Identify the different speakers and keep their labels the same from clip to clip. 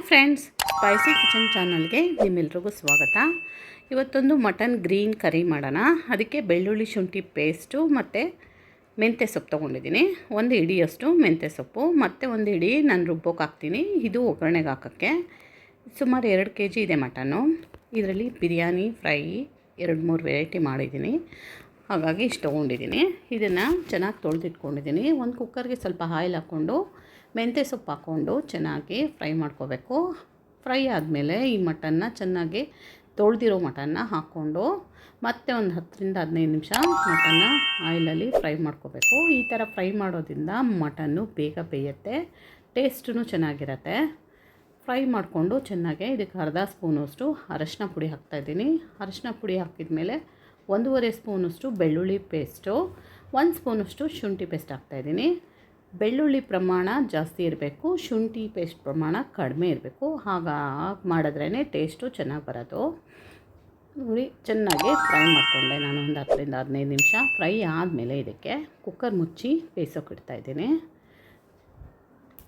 Speaker 1: Friends, spicy kitchen ಚಾನಲ್ಗೆ ನಿಮ್ಮೆಲ್ರಿಗೂ ಸ್ವಾಗತ. ಇವತ್ತೊಂದು ಮಟನ್ ಗ್ರೀನ್ ಕರಿ ಮಾಡೋಣ. ಅದಕ್ಕೆ ಬೆಳ್ಳುಳ್ಳಿ ಶುಂಠಿ ಪೇಸ್ಟು ಮತ್ತು ಮೆಂತ್ಯ ಸೊಪ್ಪು ತೊಗೊಂಡಿದ್ದೀನಿ. ಒಂದು ಹಿಡಿಯಷ್ಟು ಮೆಂತ್ಯ ಸೊಪ್ಪು ಮತ್ತು ಒಂದು ಹಿಡಿ ನಾನು ರುಬ್ಬೋಕೆ ಹಾಕ್ತೀನಿ. ಇದು ಒಗ್ಗರಣೆಗೆ ಹಾಕೋಕ್ಕೆ ಸುಮಾರು 2 kg ಇದೆ ಮಟನ್ನು. ಇದರಲ್ಲಿ ಬಿರಿಯಾನಿ, ಫ್ರೈ 2-3 ವೆರೈಟಿ ಮಾಡಿದ್ದೀನಿ. ಹಾಗಾಗಿ ಇಷ್ಟು ತೊಗೊಂಡಿದ್ದೀನಿ. ಇದನ್ನು ಚೆನ್ನಾಗಿ ತೊಳೆದಿಟ್ಕೊಂಡಿದ್ದೀನಿ. ಒಂದು ಕುಕ್ಕರ್ಗೆ ಸ್ವಲ್ಪ ಆಯಿಲ್ ಹಾಕ್ಕೊಂಡು ಮೆಂತ್ಯ ಸೊಪ್ಪು ಹಾಕ್ಕೊಂಡು ಚೆನ್ನಾಗಿ ಫ್ರೈ ಮಾಡ್ಕೋಬೇಕು. ಫ್ರೈ ಆದಮೇಲೆ ಈ ಮಟನ್ನ ಚೆನ್ನಾಗಿ ತೊಳೆದಿರೋ ಮಟನ್ನ ಹಾಕ್ಕೊಂಡು ಮತ್ತೆ ಒಂದು 10-15 ನಿಮಿಷ ಮಟನ್ನ ಆಯಿಲಲ್ಲಿ ಫ್ರೈ ಮಾಡ್ಕೋಬೇಕು. ಈ ಥರ ಫ್ರೈ ಮಾಡೋದ್ರಿಂದ ಮಟನ್ನು ಬೇಗ ಬೇಯುತ್ತೆ, ಟೇಸ್ಟೂ ಚೆನ್ನಾಗಿರುತ್ತೆ. ಫ್ರೈ ಮಾಡಿಕೊಂಡು ಚೆನ್ನಾಗಿ ಇದಕ್ಕೆ ಅರ್ಧ ಸ್ಪೂನಷ್ಟು ಅರಶಿನ ಪುಡಿ ಹಾಕ್ತಾಯಿದ್ದೀನಿ. ಅರಶಿನ ಪುಡಿ ಹಾಕಿದ ಮೇಲೆ 1.5 ಸ್ಪೂನಷ್ಟು ಬೆಳ್ಳುಳ್ಳಿ ಪೇಸ್ಟು, 1 ಸ್ಪೂನಷ್ಟು ಶುಂಠಿ ಪೇಸ್ಟ್ ಹಾಕ್ತಾಯಿದ್ದೀನಿ. ಬೆಳ್ಳುಳ್ಳಿ ಪ್ರಮಾಣ ಜಾಸ್ತಿ ಇರಬೇಕು, ಶುಂಠಿ ಪೇಸ್ಟ್ ಪ್ರಮಾಣ ಕಡಿಮೆ ಇರಬೇಕು. ಮಾಡಿದ್ರೇ ಟೇಸ್ಟು ಚೆನ್ನಾಗಿ ಬರೋದು. ನೋಡಿ, ಚೆನ್ನಾಗಿ ಫ್ರೈ ಮಾಡಿಕೊಂಡೆ ನಾನು ಒಂದು 10-15 ನಿಮಿಷ. ಫ್ರೈ ಆದಮೇಲೆ ಇದಕ್ಕೆ ಕುಕ್ಕರ್ ಮುಚ್ಚಿ ಬೇಯಿಸೋಕೆ ಇಡ್ತಾಯಿದ್ದೀನಿ.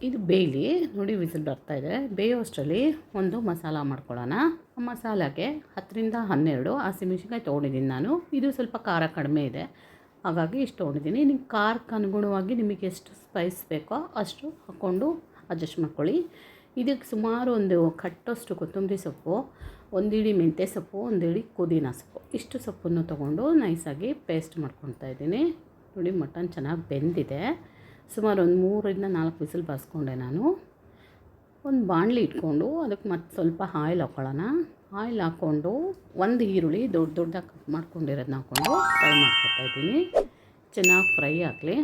Speaker 1: ಇದು ಬೇಯಲಿ. ನೋಡಿ, ವಿಸಿಲ್ ಬರ್ತಾಯಿದೆ. ಬೇಯೋಷ್ಟರಲ್ಲಿ ಒಂದು ಮಸಾಲ ಮಾಡ್ಕೊಳ್ಳೋಣ. ಆ ಮಸಾಲಾಗೆ 10-12 ಹಸಿಮೆಣಸಿನ್ಕಾಯಿ ತೊಗೊಂಡಿದ್ದೀನಿ ನಾನು. ಇದು ಸ್ವಲ್ಪ ಖಾರ ಕಡಿಮೆ ಇದೆ, ಹಾಗಾಗಿ ಇಷ್ಟು ತೊಗೊಂಡಿದ್ದೀನಿ. ನಿಮ್ಮ ಖಾರಕ್ಕೆ ಅನುಗುಣವಾಗಿ ನಿಮಗೆ ಎಷ್ಟು ಸ್ಪೈಸ್ ಬೇಕೋ ಅಷ್ಟು ಹಾಕ್ಕೊಂಡು ಅಡ್ಜಸ್ಟ್ ಮಾಡ್ಕೊಳ್ಳಿ. ಇದಕ್ಕೆ ಸುಮಾರು ಒಂದು ಕಟ್ಟಷ್ಟು ಕೊತ್ತಂಬರಿ ಸೊಪ್ಪು, 1 ಹಿಡಿ ಮೆಂತ್ಯ ಸೊಪ್ಪು, 1 ಹಿಡಿ ಪುದೀನ ಸೊಪ್ಪು, ಇಷ್ಟು ಸೊಪ್ಪನ್ನು ತೊಗೊಂಡು ನೈಸಾಗಿ ಪೇಸ್ಟ್ ಮಾಡ್ಕೊತಾ ಇದ್ದೀನಿ. ನೋಡಿ, ಮಟನ್ ಚೆನ್ನಾಗಿ ಬೆಂದಿದೆ. ಸುಮಾರು ಒಂದು 3-4 ವಿಸಿಲ್ ಬರ್ಸ್ಕೊಂಡೆ ನಾನು. ಒಂದು ಬಾಣಲಿ ಇಟ್ಕೊಂಡು ಅದಕ್ಕೆ ಮತ್ತೆ ಸ್ವಲ್ಪ ಆಯಿಲ್ ಹಾಕ್ಕೊಳ್ಳೋಣ. ಆಯಿಲ್ ಹಾಕ್ಕೊಂಡು ಒಂದು ಈರುಳ್ಳಿ ದೊಡ್ಡದಾಗಿ ಕಟ್ ಮಾಡ್ಕೊಂಡಿರೋದನ್ನ ಹಾಕ್ಕೊಂಡು ಫ್ರೈ ಮಾಡ್ಕೊತಾಯಿದ್ದೀನಿ. ಚೆನ್ನಾಗಿ ಫ್ರೈ ಆಗಲಿ.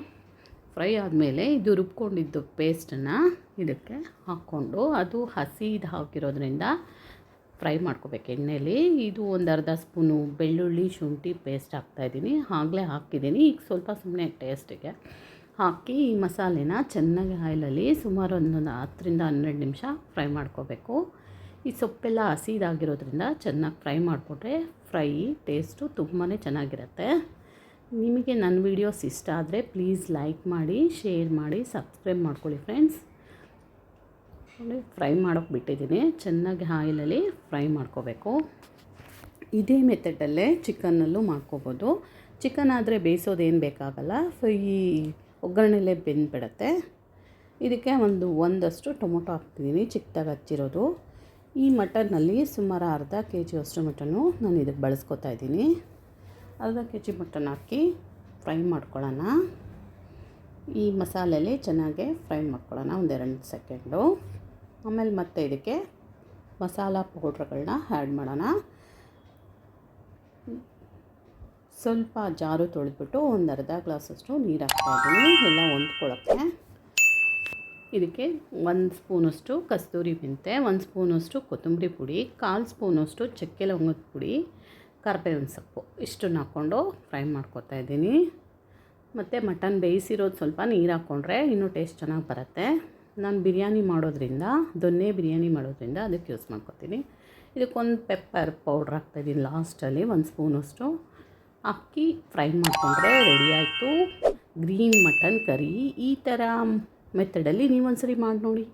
Speaker 1: ಫ್ರೈ ಆದಮೇಲೆ ಇದು ರುಬ್ಕೊಂಡಿದ್ದು ಪೇಸ್ಟನ್ನು ಇದಕ್ಕೆ ಹಾಕ್ಕೊಂಡು, ಅದು ಹಸಿದು ಹಾಕಿರೋದ್ರಿಂದ ಫ್ರೈ ಮಾಡ್ಕೋಬೇಕು ಎಣ್ಣೆಯಲ್ಲಿ. ಇದು ಒಂದು ಅರ್ಧ ಸ್ಪೂನು ಬೆಳ್ಳುಳ್ಳಿ ಶುಂಠಿ ಪೇಸ್ಟ್ ಹಾಕ್ತಾಯಿದ್ದೀನಿ. ಆಗಲೇ ಹಾಕಿದ್ದೀನಿ. ಈಗ ಸ್ವಲ್ಪ ಸುಮ್ಮನೆ ಟೇಸ್ಟಿಗೆ ಹಾಕಿ ಈ ಮಸಾಲೆನ ಚೆನ್ನಾಗಿ ಆಯಿಲಲ್ಲಿ ಸುಮಾರು ಒಂದು 10-12 ನಿಮಿಷ ಫ್ರೈ ಮಾಡ್ಕೋಬೇಕು. ಈ ಸೊಪ್ಪೆಲ್ಲ ಹಸಿದಾಗಿರೋದ್ರಿಂದ ಚೆನ್ನಾಗಿ ಫ್ರೈ ಮಾಡಿಕೊಂಡ್ರೆ ಟೇಸ್ಟು ತುಂಬಾ ಚೆನ್ನಾಗಿರುತ್ತೆ. ನಿಮಗೆ ನನ್ನ ವೀಡಿಯೋಸ್ ಇಷ್ಟ ಆದರೆ ಪ್ಲೀಸ್ ಲೈಕ್ ಮಾಡಿ, ಶೇರ್ ಮಾಡಿ, ಸಬ್ಸ್ಕ್ರೈಬ್ ಮಾಡ್ಕೊಳ್ಳಿ ಫ್ರೆಂಡ್ಸ್. ಫ್ರೈ ಮಾಡೋಕ್ಕೆ ಬಿಟ್ಟಿದ್ದೀನಿ. ಚೆನ್ನಾಗಿ ಆಯಿಲಲ್ಲಿ ಫ್ರೈ ಮಾಡ್ಕೋಬೇಕು. ಇದೇ ಮೆಥಡಲ್ಲೇ ಚಿಕನ್ನಲ್ಲೂ ಮಾಡ್ಕೋಬೋದು. ಚಿಕನ್ ಆದರೆ ಬೇಯಿಸೋದೇನು ಬೇಕಾಗಲ್ಲ, ಈ ಒಗ್ಗರಣೆಲೇ ಬೆಂದ್ಬಿಡುತ್ತೆ. ಇದಕ್ಕೆ ಒಂದಷ್ಟು ಟೊಮೊಟೊ ಹಾಕ್ತಿದ್ದೀನಿ, ಚಿಕ್ಕದಾಗಿ ಹಚ್ಚಿರೋದು. ಈ ಮಟನ್ನಲ್ಲಿ ಸುಮಾರು ಅರ್ಧ kg ಅಷ್ಟು ಮಟನ್ನು ನಾನು ಇದಕ್ಕೆ ಬಳಸ್ಕೊತಾ ಇದ್ದೀನಿ. ಅರ್ಧ kg ಮಟನ್ ಹಾಕಿ ಫ್ರೈ ಮಾಡ್ಕೊಳ್ಳೋಣ. ಈ ಮಸಾಲೆಯಲ್ಲಿ ಚೆನ್ನಾಗಿ ಫ್ರೈ ಮಾಡ್ಕೊಳ್ಳೋಣ 1-2 ಸೆಕೆಂಡು. ಆಮೇಲೆ ಮತ್ತೆ ಇದಕ್ಕೆ ಮಸಾಲ ಪೌಡ್ರ್ಗಳನ್ನ ಆ್ಯಡ್ ಮಾಡೋಣ. ಸ್ವಲ್ಪ ಜಾರು ತೊಳೆದ್ಬಿಟ್ಟು ಒಂದು ಅರ್ಧ ಗ್ಲಾಸಷ್ಟು ನೀರು ಹಾಕ್ತಾಯಿದ್ದೀನಿ ಎಲ್ಲ ಹೊಂದ್ಕೊಳ್ಳೋಕ್ಕೆ. ಇದಕ್ಕೆ 1 ಸ್ಪೂನಷ್ಟು ಕಸ್ತೂರಿ ಮೆಂತೆ, 1 ಸ್ಪೂನಷ್ಟು ಕೊತ್ತಂಬರಿ ಪುಡಿ, 1/4 ಸ್ಪೂನಷ್ಟು ಚಕ್ಕೆ ಲವಂಗದ ಪುಡಿ, ಕರಿಬೇವಿನ ಸೊಪ್ಪು ಇಷ್ಟನ್ನು ಹಾಕ್ಕೊಂಡು ಫ್ರೈ ಮಾಡ್ಕೊತಾ ಇದ್ದೀನಿ. ಮತ್ತು ಮಟನ್ ಬೇಯಿಸಿರೋದು ಸ್ವಲ್ಪ ನೀರು ಹಾಕ್ಕೊಂಡ್ರೆ ಇನ್ನೂ ಟೇಸ್ಟ್ ಚೆನ್ನಾಗಿ ಬರುತ್ತೆ. ನಾನು ಬಿರಿಯಾನಿ ಮಾಡೋದ್ರಿಂದ, ದೊನ್ನೆ ಬಿರಿಯಾನಿ ಮಾಡೋದ್ರಿಂದ ಅದಕ್ಕೆ ಯೂಸ್ ಮಾಡ್ಕೊತೀನಿ. ಇದಕ್ಕೊಂದು ಪೆಪ್ಪರ್ ಪೌಡ್ರ್ ಹಾಕ್ತಾಯಿದ್ದೀನಿ ಲಾಸ್ಟಲ್ಲಿ 1 ಸ್ಪೂನಷ್ಟು ಹಾಕಿ ಫ್ರೈ ಮಾಡಿಕೊಂಡ್ರೆ ರೆಡಿ ಆಯಿತು ಗ್ರೀನ್ ಮಟನ್ ಕರಿ. ಈ ಥರ ಮೆಥಡಲ್ಲಿ ನೀವು ಒಂದ್ಸರಿ ಮಾಡಿ ನೋಡಿ.